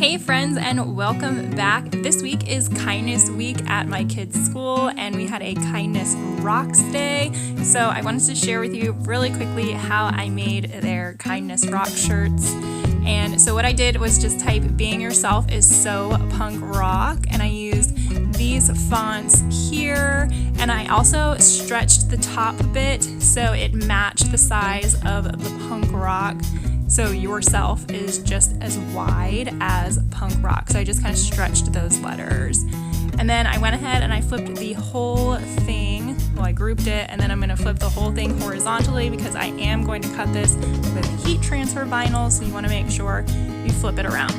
Hey friends, and welcome back. This week is Kindness Week at my kids' school, and we had a Kindness Rocks Day. So I wanted to share with you really quickly how I made their Kindness Rock shirts. And so what I did was just type "Being Yourself is so punk rock," and I used these fonts here, and I also stretched the top a bit so it matched the size of the punk rock. So yourself is just as wide as punk rock. So I just kind of stretched those letters. And then I went ahead and I flipped the whole thing. Well, I grouped it, and then I'm going to flip the whole thing horizontally because I am going to cut this with heat transfer vinyl. So you want to make sure you flip it around.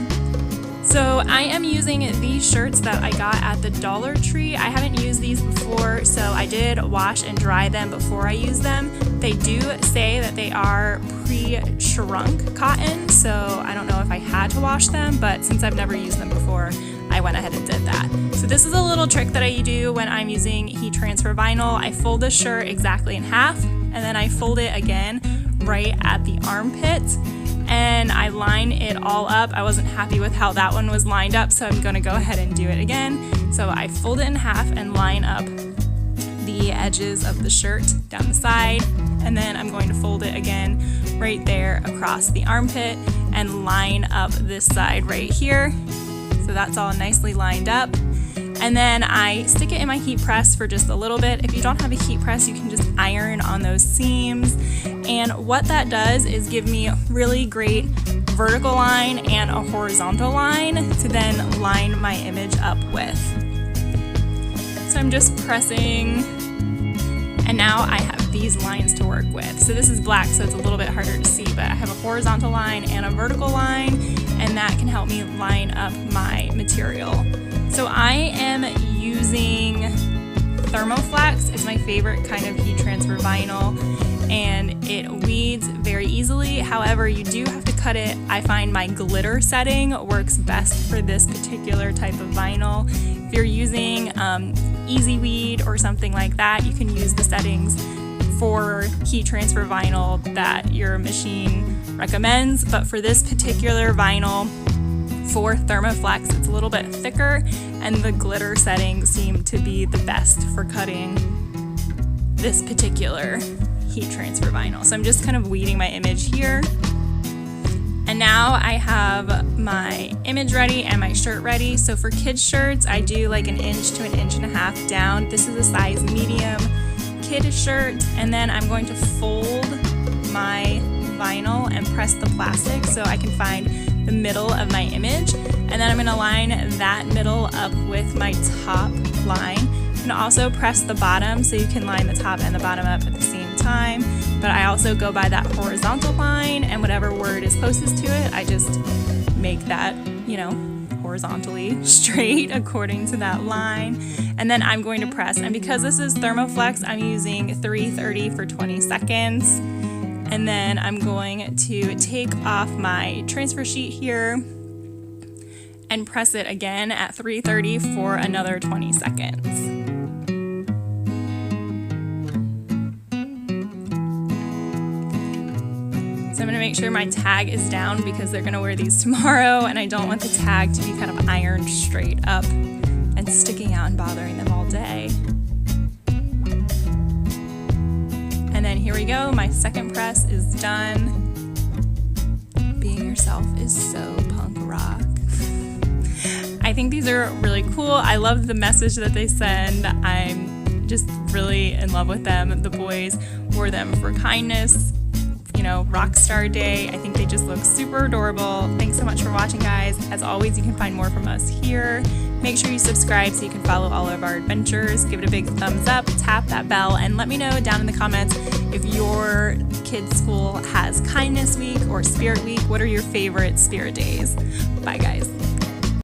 So I am using these shirts that I got at the Dollar Tree. I haven't used these before, so I did wash and dry them before I use them. They do say that they are pre-shrunk cotton, so I don't know if I had to wash them, but since I've never used them before, I went ahead and did that. So this is a little trick that I do when I'm using heat transfer vinyl. I fold the shirt exactly in half, and then I fold it again right at the armpit, and I line it all up. I wasn't happy with how that one was lined up, so I'm going to go ahead and do it again. So I fold it in half and line up the edges of the shirt down the side, and then I'm going to fold it again right there across the armpit and line up this side right here. So that's all nicely lined up. And then I stick it in my heat press for just a little bit. If you don't have a heat press, you can just iron on those seams. And what that does is give me a really great vertical line and a horizontal line to then line my image up with. So I'm just pressing, and now I have these lines to work with. So this is black, so it's a little bit harder to see, but I have a horizontal line and a vertical line, and that can help me line up my material. So I am using Thermoflex. It's my favorite kind of heat transfer vinyl, and it weeds very easily. However, you do have to cut it. I find my glitter setting works best for this particular type of vinyl. If you're using Easyweed or something like that, you can use the settings for heat transfer vinyl that your machine recommends. But for this particular vinyl, for Thermoflex, it's a little bit thicker, and the glitter settings seem to be the best for cutting this particular heat transfer vinyl. So I'm just kind of weeding my image here. And now I have my image ready and my shirt ready. So for kids shirts, I do like 1 inch to 1.5 inches down. This is a size medium kid shirt. And then I'm going to fold my vinyl and press the plastic so I can find the middle of my image. And then I'm gonna line that middle up with my top line. I'm gonna also press the bottom so you can line the top and the bottom up at the same time. But I also go by that horizontal line, and whatever word is closest to it, I just make that, horizontally straight according to that line. And then I'm going to press. And because this is Thermoflex, I'm using 330 for 20 seconds. And then I'm going to take off my transfer sheet here and press it again at 330 for another 20 seconds. So I'm going to make sure my tag is down because they're going to wear these tomorrow, and I don't want the tag to be kind of ironed straight up and sticking out and bothering them all day. And then here we go, my second press is done. Being yourself is so punk rock. I think these are really cool. I love the message that they send. I'm just really in love with them. The boys wore them for kindness, Rockstar Day. I think they just look super adorable. Thanks so much for watching, guys. As always, you can find more from us here. Make sure you subscribe so you can follow all of our adventures. Give it a big thumbs up, tap that bell, and let me know down in the comments if your kid's school has Kindness Week or Spirit Week. What are your favorite spirit days? Bye, guys.